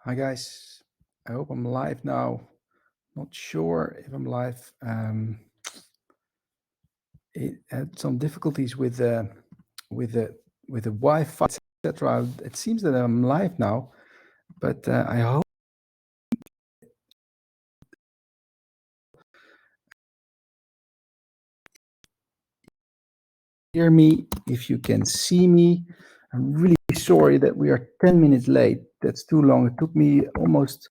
Hi guys, I hope I'm live now. Not sure if I'm live. It had some difficulties with the with the Wi-Fi, etc. It seems that I'm live now, but I hope you hear me. If you can see me, I'm really sorry that we are 10 minutes late. That's too long. It took me almost.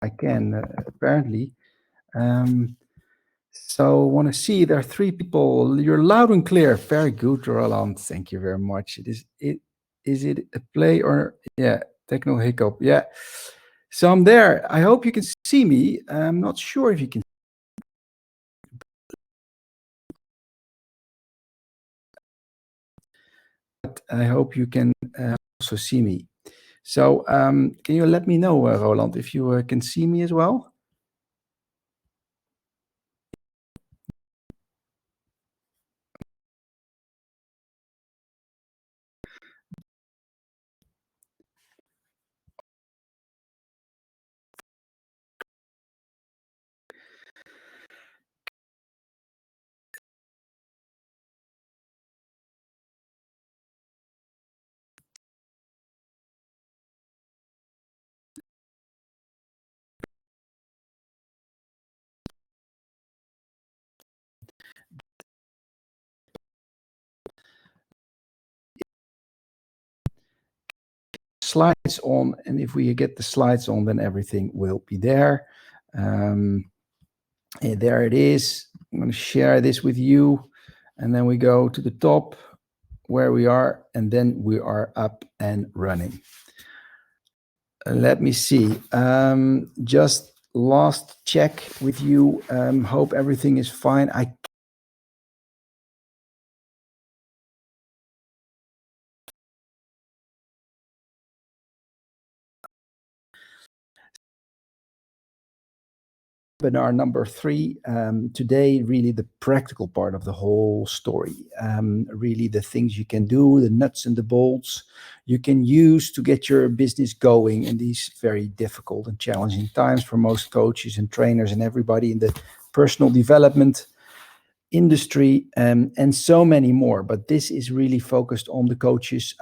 I can apparently. Um, So I want to see there are three people. You're loud and clear. Very good, Roland. Thank you very much. Is it a play or yeah, technical hiccup? Yeah. So I'm there. I hope you can see me. I'm not sure if you can, but I hope you can also see me. So can you let me know, Roland, if you can see me as well? Slides on, and if we get the slides on, then everything will be there. And there it is. I'm going to share this with you, and then we go to the top where we are, and then we are up and running. Let me see. Just last check with you. Hope everything is fine. I Webinar number 3 today, really the practical part of the whole story, really the things you can do, the nuts and the bolts you can use to get your business going in these very difficult and challenging times for most coaches and trainers and everybody in the personal development industry, and so many more. But this is really focused on the coaches.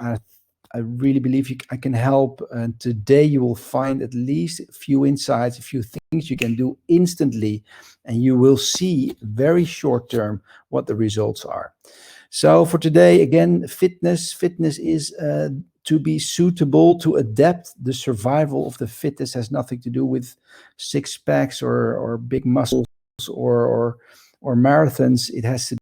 I really believe I can help. And today you will find at least a few insights, a few things you can do instantly, and you will see very short term what the results are. So for today, again, fitness. Fitness is to be suitable, to adapt. The survival of the fittest has nothing to do with six packs or big muscles or marathons. It has to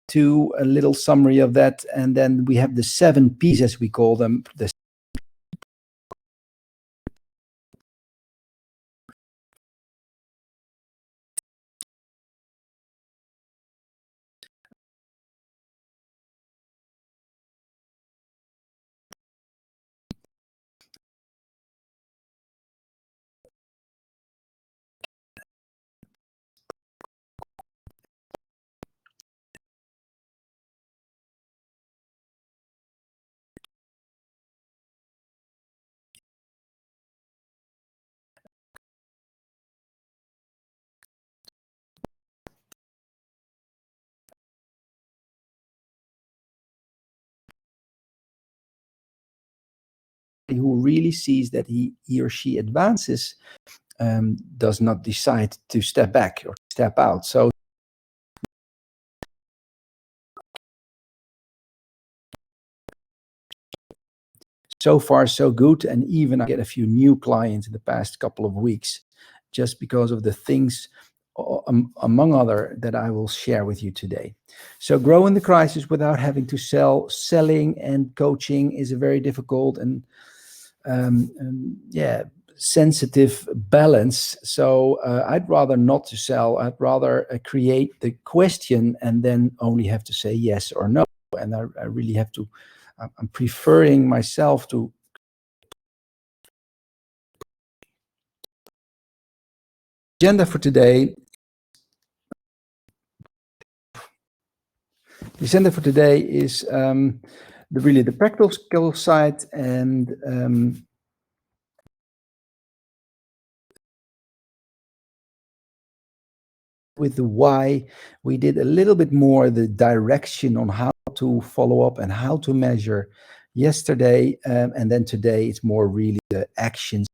to a little summary of that, and then we have the 7 P's, as we call them, the who really sees that he or she advances, does not decide to step back or step out. So far so good, and even I get a few new clients in the past couple of weeks just because of the things among other that I will share with you today. So grow in the crisis without having to sell. Selling and coaching is a very difficult and yeah, sensitive balance. So I'd rather not to sell. I'd rather create the question and then only have to say yes or no. And I really have to. I'm preferring myself to. Agenda for today. The agenda for today is really the practical skill side and with the why. We did a little bit more the direction on how to follow up and how to measure yesterday, and then today it's more really the actions.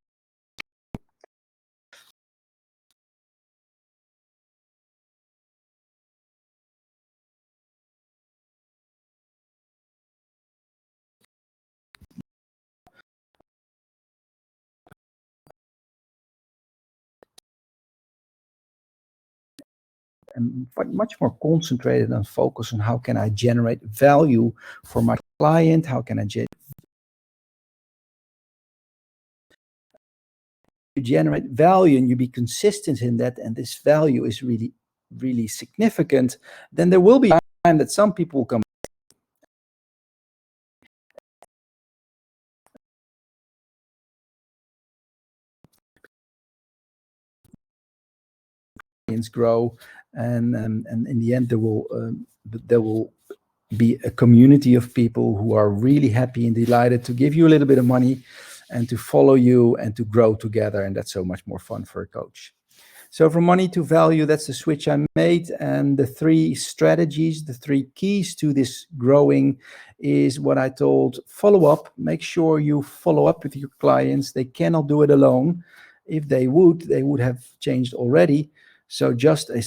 And much more concentrated and focused on how can I generate value for my client, how can I generate value, and you be consistent in that, and this value is really, really significant, then there will be a time that some people will come grow, and in the end there will be a community of people who are really happy and delighted to give you a little bit of money and to follow you and to grow together, and that's so much more fun for a coach. So from money to value, that's the switch I made. And the three strategies, the three keys to this growing is what I told: follow up. Make sure you follow up with your clients. They cannot do it alone. If they would have changed already. So just a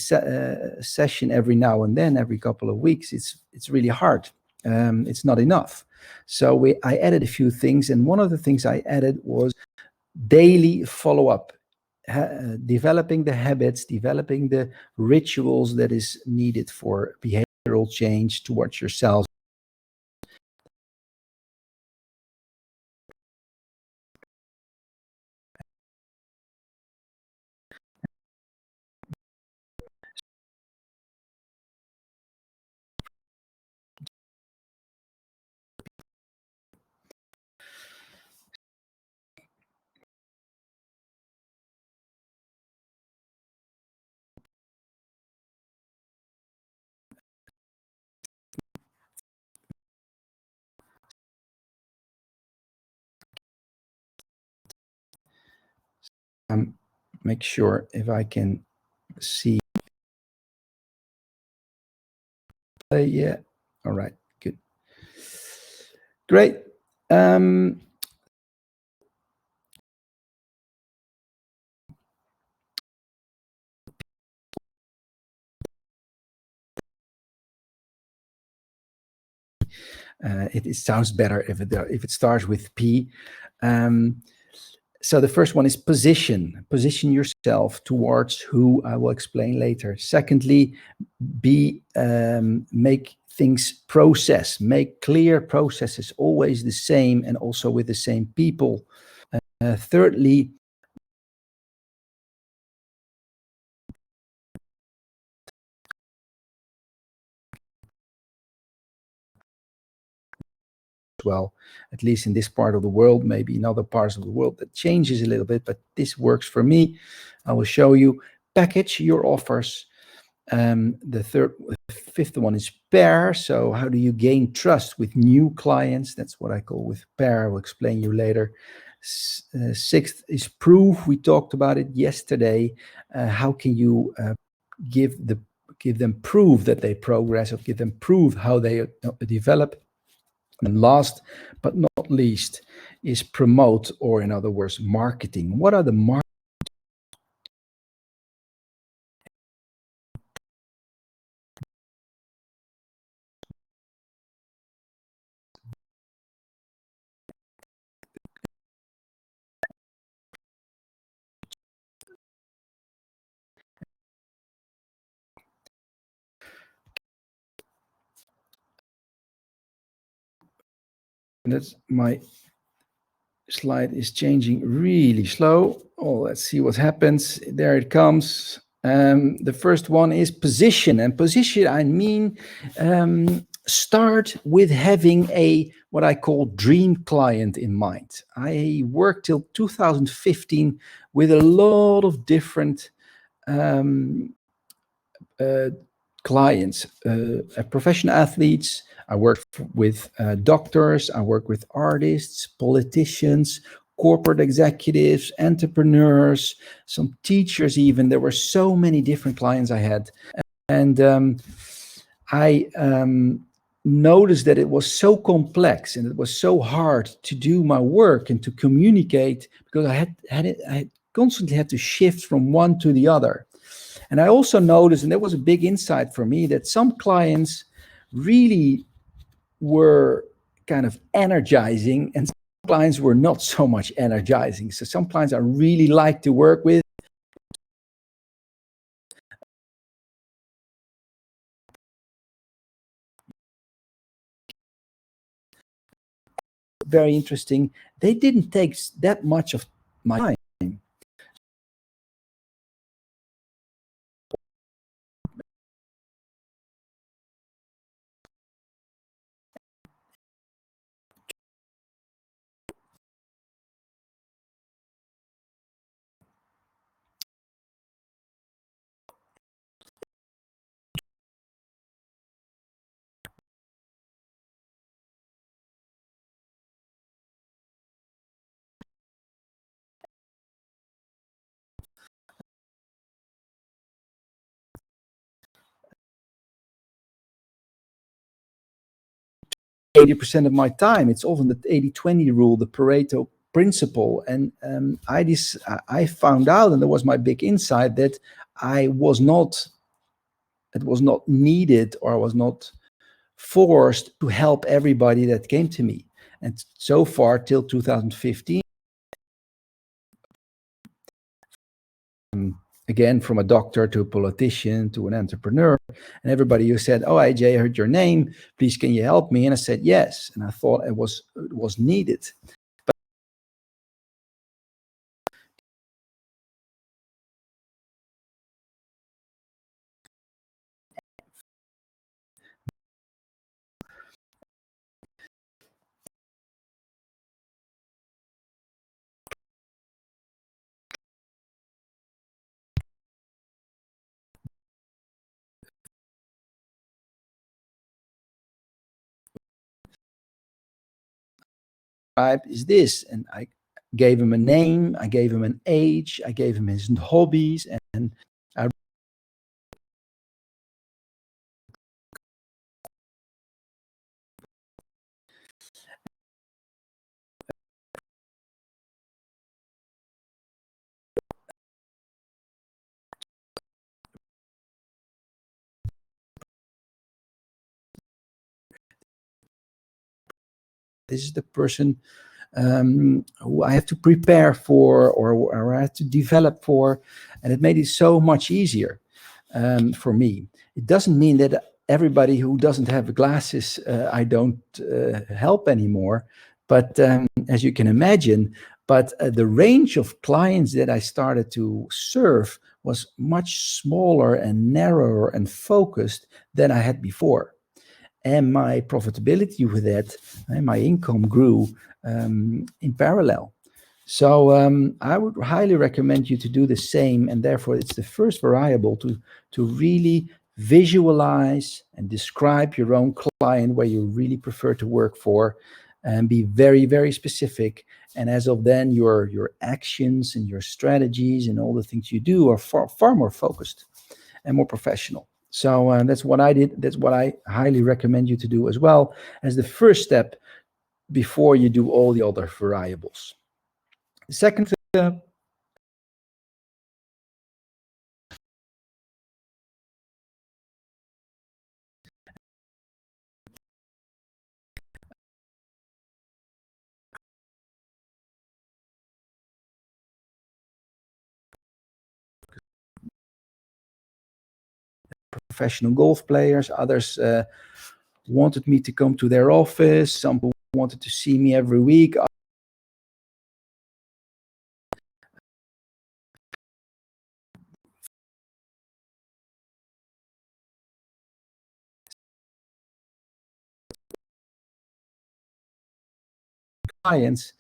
session every now and then, every couple of weeks, it's really hard. It's not enough. So I added a few things, and one of the things I added was daily follow up, developing the habits, developing the rituals that is needed for behavioral change towards yourself. Make sure if I can see. Yeah. All right. Good. Great. It sounds better if it starts with P. So the first one is position. Position yourself towards who I will explain later. Secondly, make things process. Make clear processes always the same and also with the same people. Thirdly, well, at least in this part of the world, maybe in other parts of the world that changes a little bit, but this works for me. I will show you. Package your offers. The fifth one is pair. So how do you gain trust with new clients? That's what I call with pair. I will explain you later. Sixth is proof. We talked about it yesterday. How can you give them proof that they progress, or give them proof how they develop? And last but not least is promote, or in other words, marketing. What are the That's my slide is changing really slow. Oh, let's see what happens. There it comes. The first one is position, and position, I mean, start with having a what I call dream client in mind. I worked till 2015 with a lot of different um, uh, clients, professional athletes. I work with doctors. I work with artists, politicians, corporate executives, entrepreneurs, some teachers. Even there were so many different clients I had, and I noticed that it was so complex and it was so hard to do my work and to communicate because I constantly had to shift from one to the other. And I also noticed, and that was a big insight for me, that some clients really were kind of energizing and some clients were not so much energizing. So some clients I really like to work with. Very interesting. They didn't take that much of my time. Yeah. 80% of my time. It's often the 80-20 rule, the Pareto principle. And I found out, and that was my big insight, that I was not, it was not needed, or I was not forced to help everybody that came to me. And so far, till 2015, again, from a doctor to a politician to an entrepreneur, and everybody who said, "Oh, AJ, I heard your name. Please, can you help me?" And I said, "Yes." And I thought it was needed. Type is this, and I gave him a name, I gave him an age, I gave him his hobbies, and I, this is the person who I have to prepare for, or I have to develop for, and it made it so much easier for me. It doesn't mean that everybody who doesn't have glasses, I don't help anymore, but as you can imagine, but the range of clients that I started to serve was much smaller and narrower and focused than I had before, and my profitability with that, and my income grew in parallel. So I would highly recommend you to do the same, and therefore it's the first variable to really visualize and describe your own client where you really prefer to work for, and be very, very specific. And as of then, your actions and your strategies and all the things you do are far more focused and more professional. So that's what I did. That's what I highly recommend you to do as well as the first step before you do all the other variables. The second professional golf players. Others wanted me to come to their office. Some wanted to see me every week. Clients.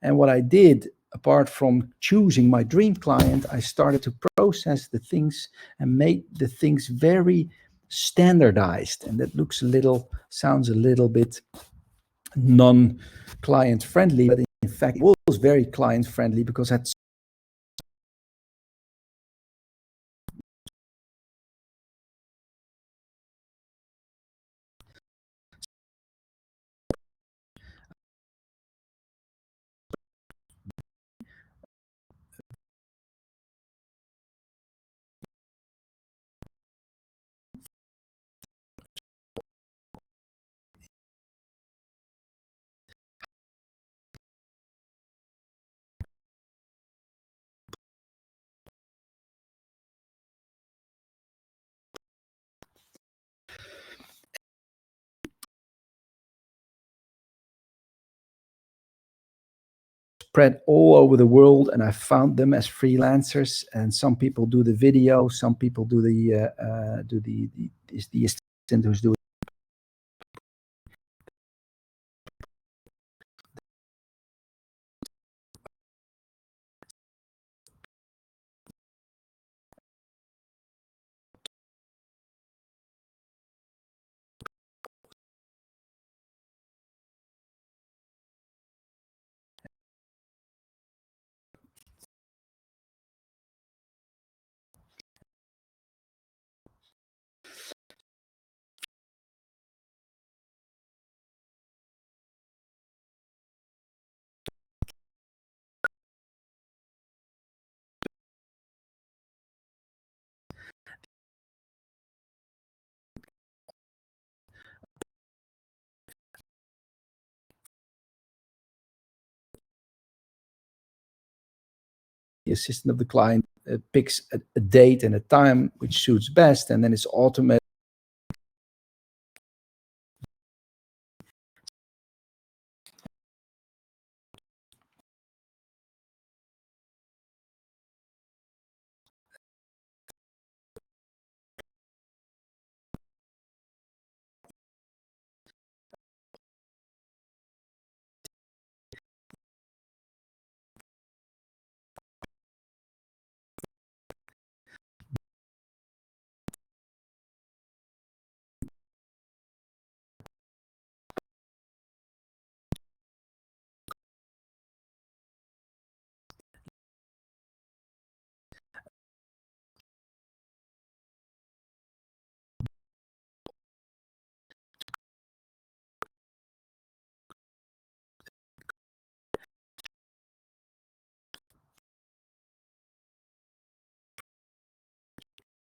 And what I did, apart from choosing my dream client, I started to process the things and make the things very standardized. And that sounds a little bit non-client friendly, but in fact it was very client friendly because that's spread all over the world, and I found them as freelancers. And some people do the video, some people do the assistant who's doing the assistant of the client picks a date and a time which suits best, and then it's automated.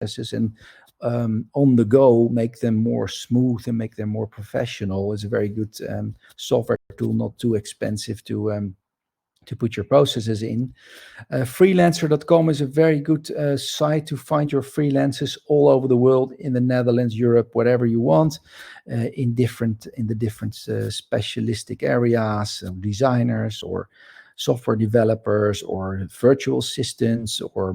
And on the go make them more smooth and make them more professional. Is a very good software tool, not too expensive to put your processes in. Freelancer.com is a very good site to find your freelancers all over the world, in the Netherlands, Europe, whatever you want, in the different specialistic areas, designers or software developers or virtual assistants or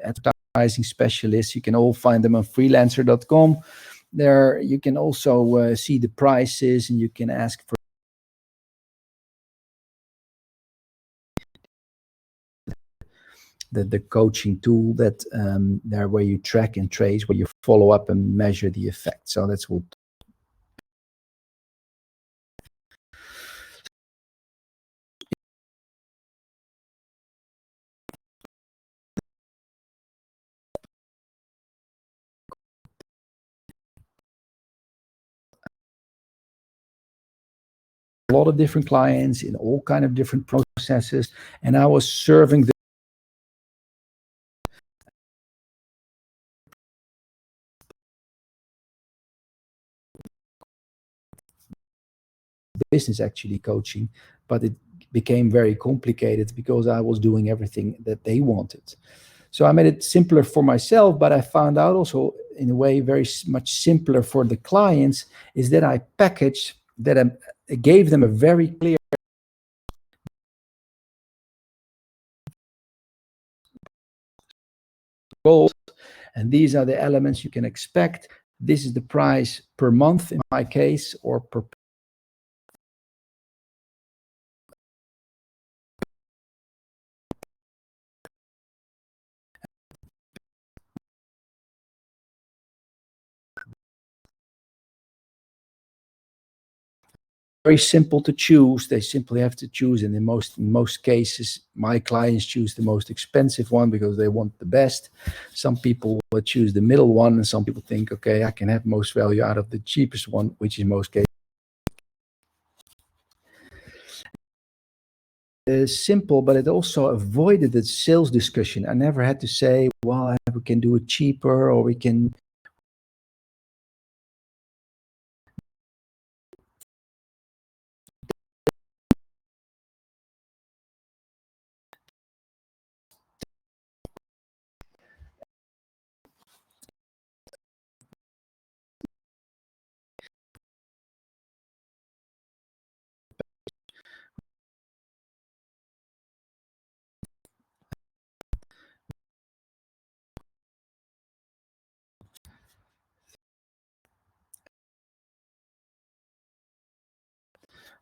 advertising specialists. You can all find them on freelancer.com. There you can also see the prices, and you can ask for the coaching tool that there, where you track and trace, where you follow up and measure the effect. So that's what a lot of different clients in all kind of different processes, and I was serving the business actually coaching, but it became very complicated because I was doing everything that they wanted. So I made it simpler for myself, but I found out also in a way very much simpler for the clients is that I packaged that it gave them a very clear goal, and these are the elements you can expect. This is the price per month in my case, or per very simple to choose. They simply have to choose, and in most cases, my clients choose the most expensive one because they want the best. Some people will choose the middle one, and some people think, okay, I can have most value out of the cheapest one, which in most cases is simple, but it also avoided the sales discussion. I never had to say, well, we can do it cheaper, or we can.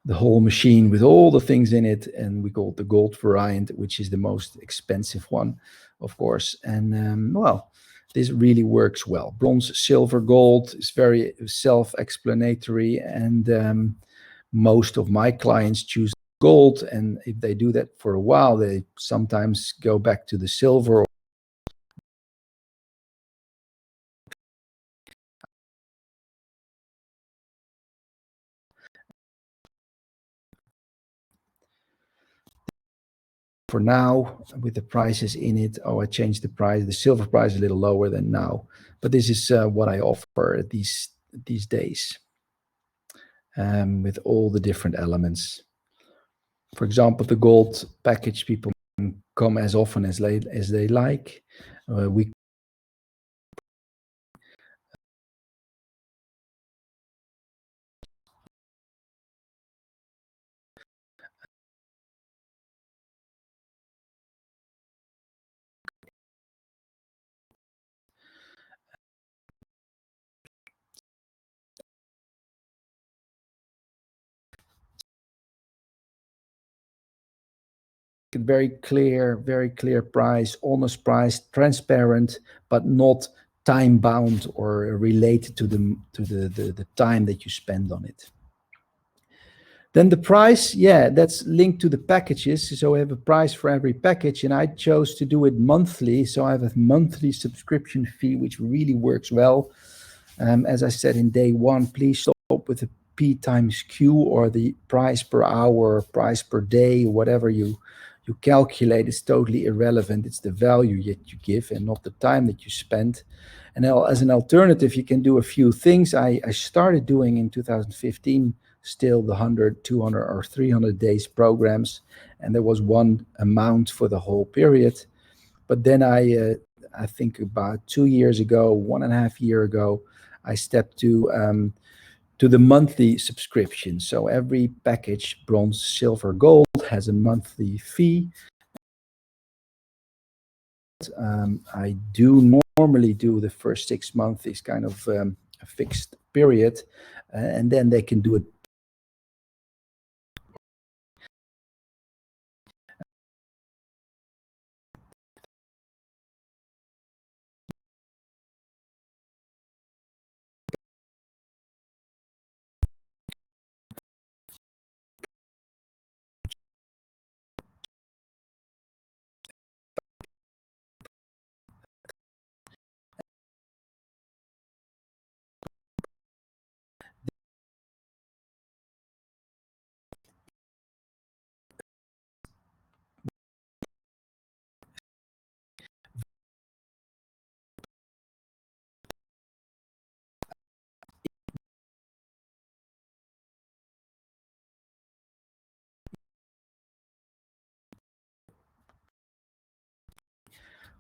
The whole machine with all the things in it, and we call it the gold variant, which is the most expensive one, of course. And well, this really works well. Bronze, silver, gold is very self-explanatory, and most of my clients choose gold, and if they do that for a while, they sometimes go back to the silver. For now, with the prices in it, oh, I changed the price. The silver price is a little lower than now, but this is what I offer these days, with all the different elements. For example, the gold package, people can come as often as they like. We very clear price, honest price, transparent, but not time bound or related to the time that you spend on it. Then the price, yeah, that's linked to the packages. So we have a price for every package, and I chose to do it monthly. So I have a monthly subscription fee, which really works well. As I said in day one, please stop with the P times Q, or the price per hour, price per day, whatever you calculate is totally irrelevant. It's the value that you give and not the time that you spend. And now, as an alternative, you can do a few things. I started doing in 2015 still the 100, 200, or 300 days programs, and there was one amount for the whole period. But then I think about 2 years ago, 1.5 years ago, I stepped to the monthly subscription. So every package, bronze, silver, gold, has a monthly fee. I do normally do the first 6 months is kind of a fixed period, and then they can do it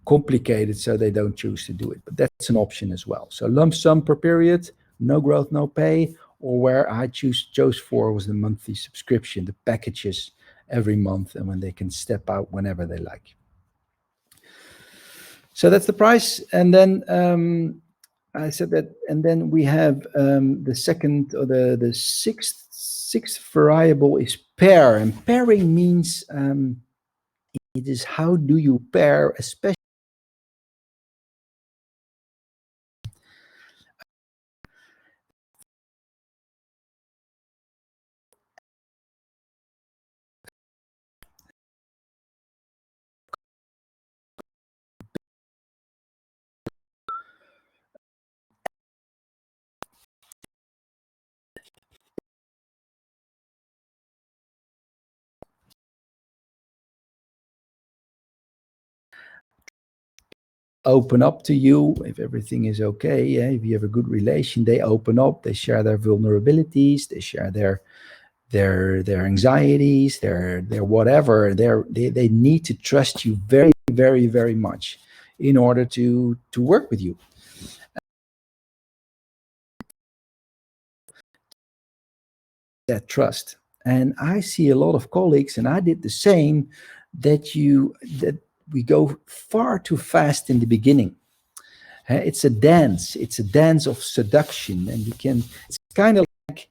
complicated, so they don't choose to do it. But that's an option as well. So lump sum per period, no growth, no pay, or where I chose for was the monthly subscription, the packages every month, and when they can step out whenever they like. So that's the price. And then I said that, and then we have the second, or the sixth variable is pair, and pairing means it is how do you pair, especially open up to you if everything is okay. Yeah, if you have a good relation, they open up, they share their vulnerabilities, they share their anxieties, their whatever. They need to trust you very, very, very much in order to work with you. That trust. And I see a lot of colleagues, and I did the same, that we go far too fast in the beginning. It's a dance. It's a dance of seduction, and you can. It's kind of like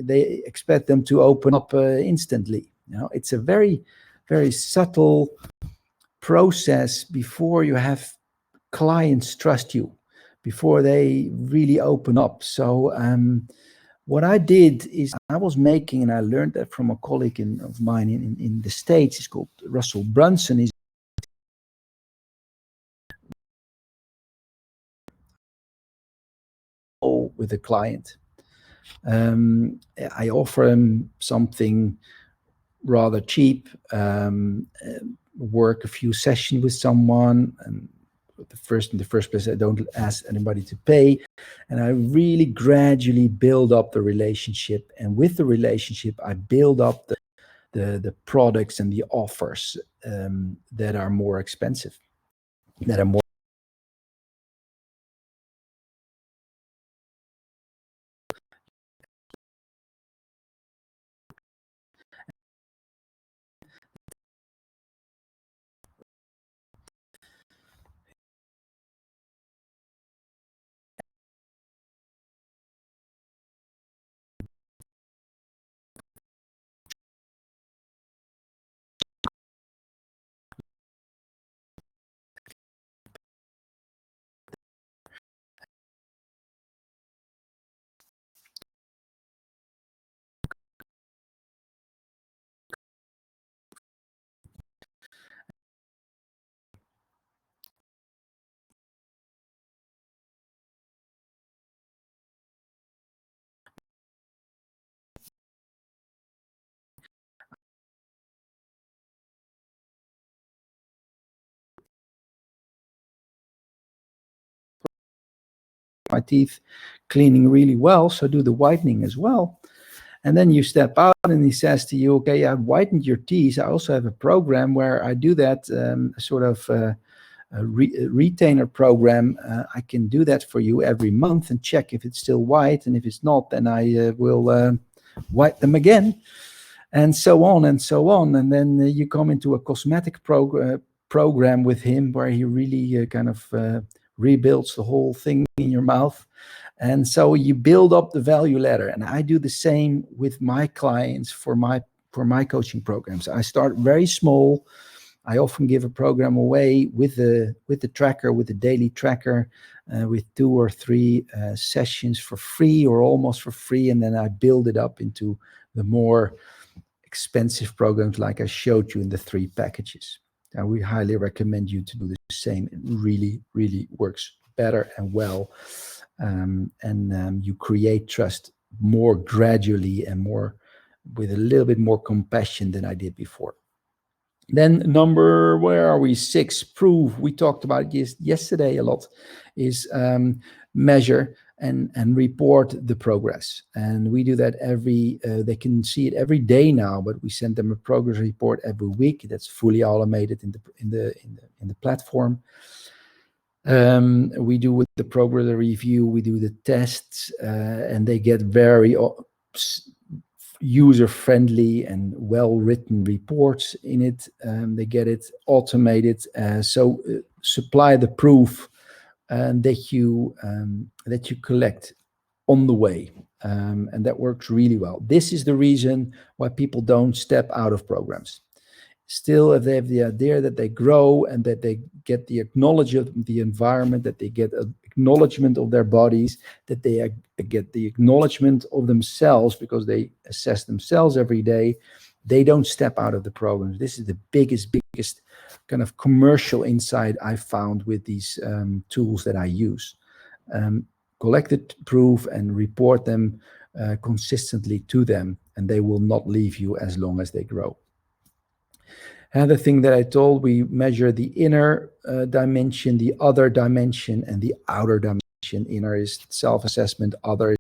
they expect them to open up instantly. It's a very, very subtle process before you have clients trust you, before they really open up. So what I did is I was making, and I learned that from a colleague of mine in the States. He's called Russell Brunson. He's with a client. I offer him something rather cheap, work a few sessions with someone, and in the first place, I don't ask anybody to pay, and I really gradually build up the relationship. And with the relationship, I build up the products and the offers that are more expensive, that are more. My teeth cleaning really well, so do the whitening as well. And then you step out, and he says to you, okay, I've whitened your teeth. I also have a program where I do that, sort of a retainer program. I can do that for you every month and check if it's still white, and if it's not, then I will white them again, and so on and so on. And then you come into a cosmetic program with him, where he really kind of rebuilds the whole thing in your mouth. And so you build up the value ladder. And I do the same with my clients for my coaching programs. I start very small. I often give a program away with the tracker, with the daily tracker, with 2 or 3 sessions for free, or almost for free, and then I build it up into the more expensive programs like I showed you in the 3 packages. And we highly recommend you to do the same. It really, really works better and well. You create trust more gradually and more with a little bit more compassion than I did before. Then where are we? 6, prove. We talked about yesterday a lot, is measure and report the progress. And we do that they can see it every day now, but we send them a progress report every week. That's fully automated in the platform. We do with the progress review, we do the tests, and they get very user-friendly and well-written reports in it. They get it automated. So supply the proof that you collect on the way, and that works really well. This is the reason why people don't step out of programs. Still, if they have the idea that they grow and that they get the acknowledgement of the environment, that they get acknowledgement of their bodies, that they get the acknowledgement of themselves because they assess themselves every day, they don't step out of the programs. This is the biggest kind of commercial insight I found with these tools that I use. Collect the proof and report them consistently to them, and they will not leave you as long as they grow. Another thing that I told, we measure the inner dimension, the other dimension, and the outer dimension. Inner is self-assessment, other is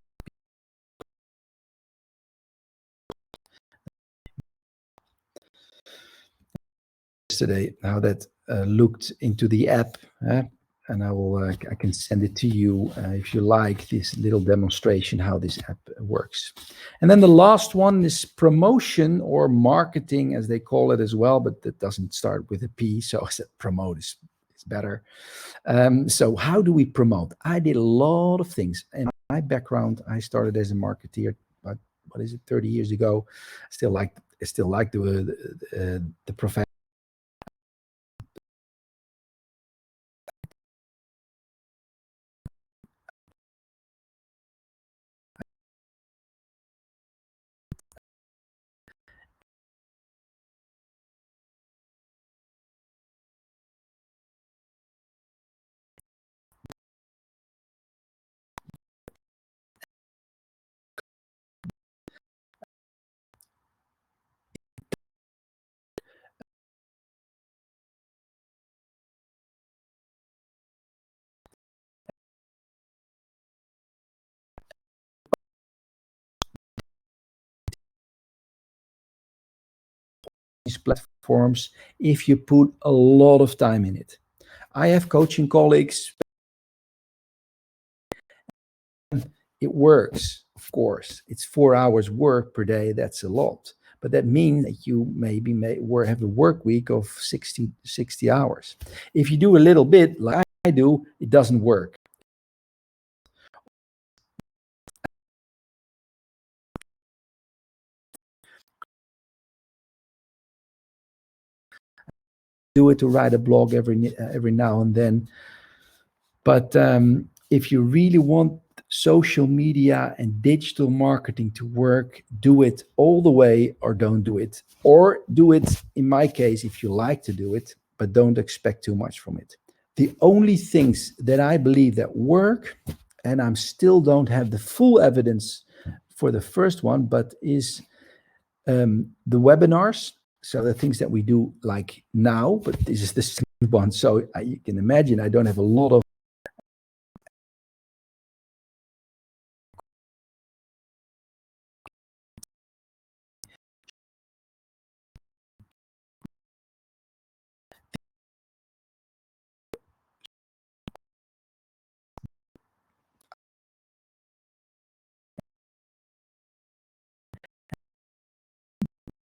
yesterday, how that looked into the app. And I can send it to you if you like this little demonstration how this app works. And then the last one is promotion or marketing, as they call it as well, but that doesn't start with a P, so I said promote is better. So how do we promote? I did a lot of things. In my background, I started as a marketeer, but 30 years ago. I still like the profession. Platforms if you put a lot of time in it. I have coaching colleagues. It works, of course. It's 4 hours work per day. That's a lot. But that means that you maybe have a work week of 60 hours. If you do a little bit like I do, it doesn't work. Do it to write a blog every now and then. But if you really want social media and digital marketing to work, do it all the way or don't do it. Or do it, in my case, if you like to do it, but don't expect too much from it. The only things that I believe that work, and I still don't have the full evidence for the first one, but is the webinars. So the things that we do like now, but this is the second one. So you can imagine I don't have a lot of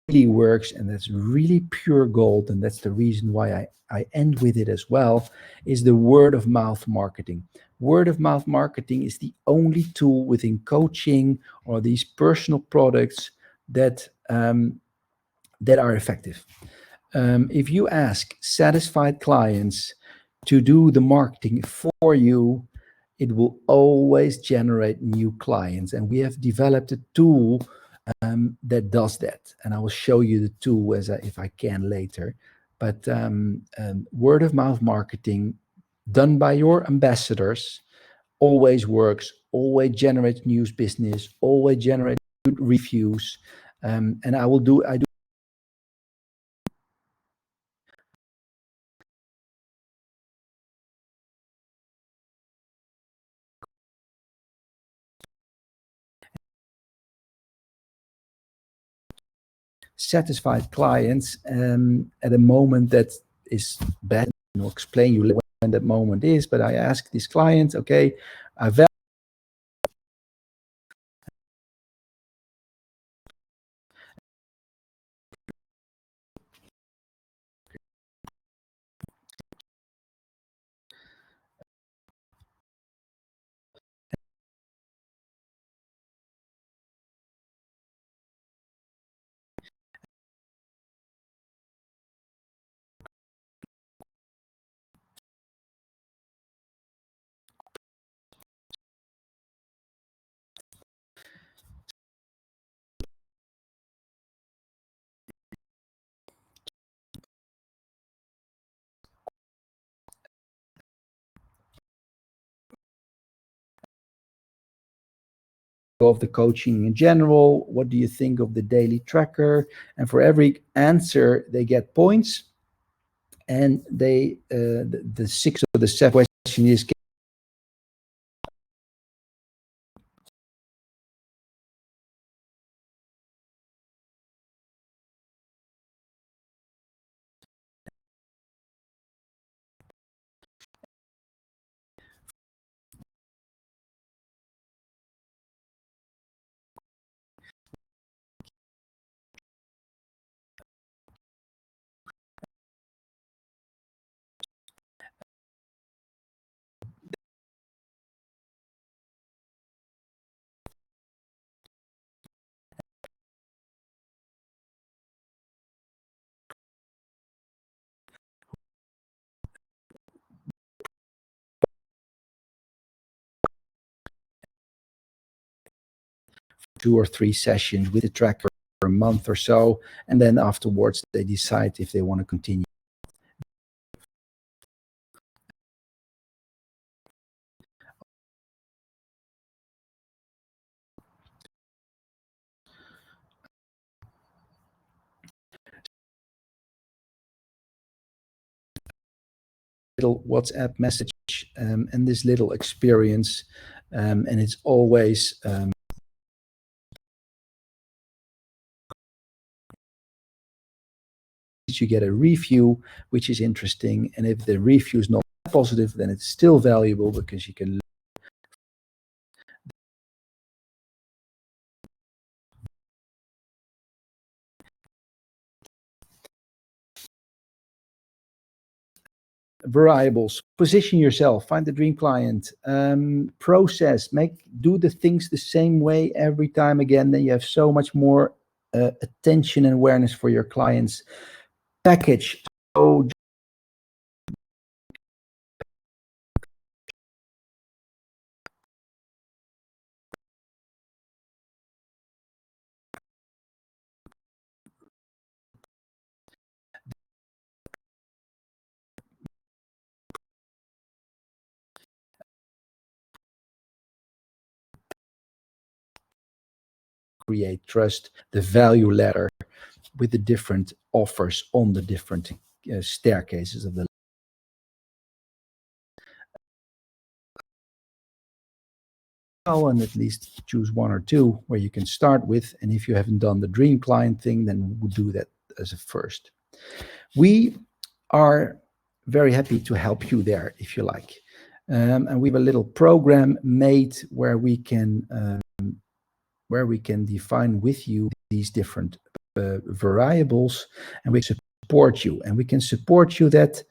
really works, and that's really pure gold, and that's the reason why I end with it as well, is the word of mouth marketing. Word of mouth marketing is the only tool within coaching or these personal products that are effective. If you ask satisfied clients to do the marketing for you, it will always generate new clients. And we have developed a tool that does that. And I will show you the tool if I can later. But word of mouth marketing done by your ambassadors always works, always generates news business, always generates good reviews. And I do satisfied clients at a moment that is bad. I'll explain you when that moment is, but I ask these clients, okay, I value of the coaching in general. What do you think of the daily tracker? And for every answer, they get points. And the sixth or the seventh question is 2 or 3 sessions with the tracker for a month or so, and then afterwards they decide if they want to continue. Little WhatsApp message and this little experience, and it's always you get a review, which is interesting, and if the review is not positive, then it's still valuable because you can variables, position yourself, find the dream client, process, do the things the same way every time again. Then you have so much more attention and awareness for your clients. Package, so create trust, the value ladder with the different offers on the different staircases of the and at least choose 1 or 2 where you can start with. And if you haven't done the dream client thing, then we'll do that as a first. We are very happy to help you there if you like. And we have a little program made where we can define with you these different variables, and we support you. And we can support you that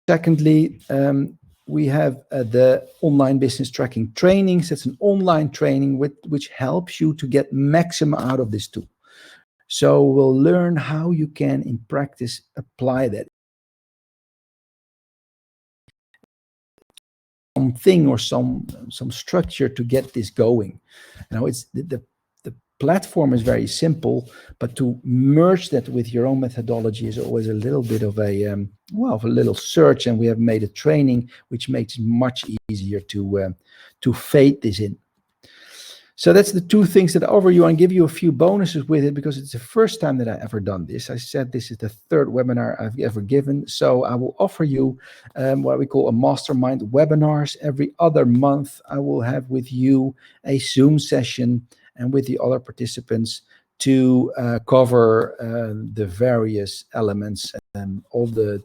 Secondly, we have the online business tracking trainings. That's an online training which helps you to get maximum out of this tool. So we'll learn how you can, in practice, apply that something or some structure to get this going. It's the platform is very simple, but to merge that with your own methodology is always a little bit of a of a little search. And we have made a training which makes it much easier to fade this in. So that's the two things that I offer you, and give you a few bonuses with it, because it's the first time that I ever done this. I said this is the third webinar I've ever given. So I will offer you what we call a mastermind webinars. Every other month, I will have with you a Zoom session and with the other participants to cover the various elements of the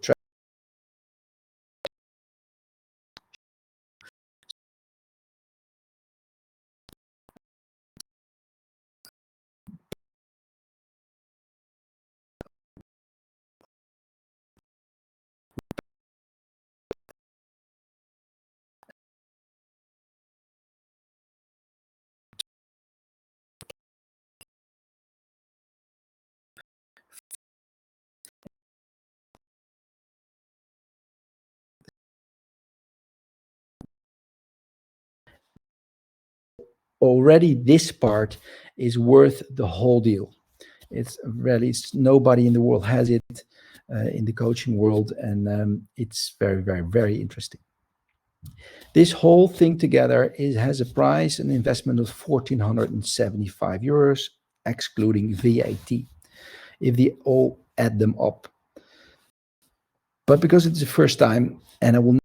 already this part is worth the whole deal. It's really, nobody in the world has it in the coaching world, and it's very, very, very interesting. This whole thing together has a price, an investment of 1,475 euros, excluding VAT, if they all add them up. But because it's the first time, and I will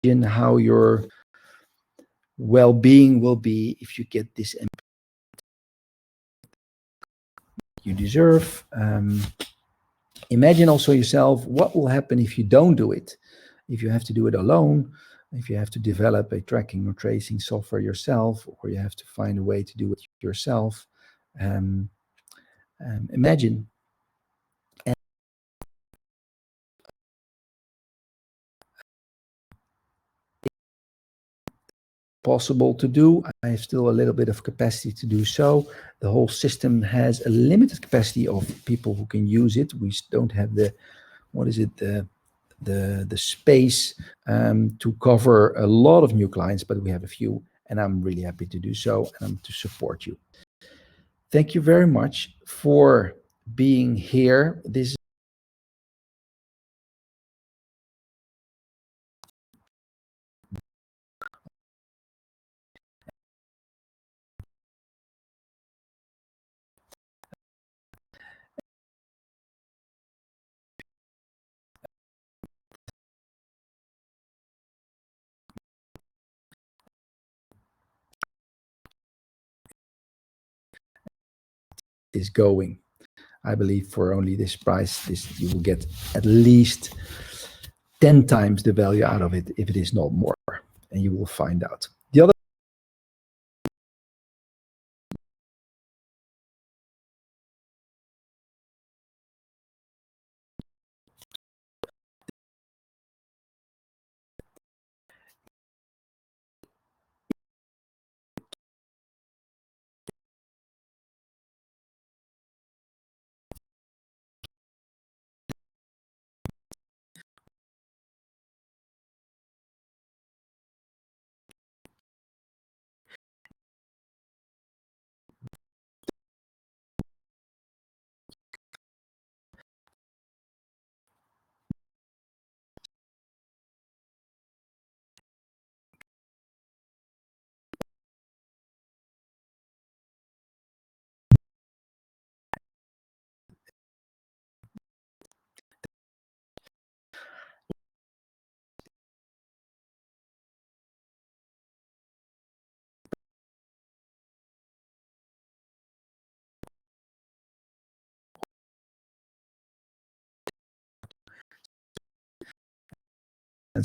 imagine how your well-being will be if you get this you deserve. Imagine also yourself what will happen if you don't do it, if you have to do it alone, if you have to develop a tracking or tracing software yourself, or you have to find a way to do it yourself. Imagine. Possible to do. I have still a little bit of capacity to do so. The whole system has a limited capacity of people who can use it. We don't have the, what is it, the space to cover a lot of new clients, but we have a few, and I'm really happy to do so, and I'm to support you. Thank you very much for being here. This is going. I believe for only this price, you will get at least 10 times the value out of it, if it is not more, and you will find out. The other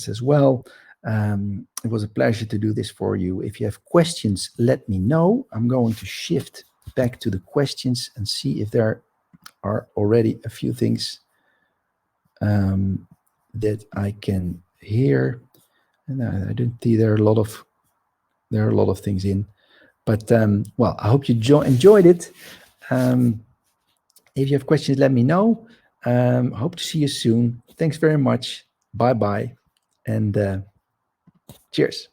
as well. It was a pleasure to do this for you. If you have questions, let me know. I'm going to shift back to the questions and see if there are already a few things that I can hear. And I don't see there are a lot of things in, but well, I hope you enjoyed it. If you have questions, let me know. Hope to see you soon. Thanks very much. Bye bye, and cheers.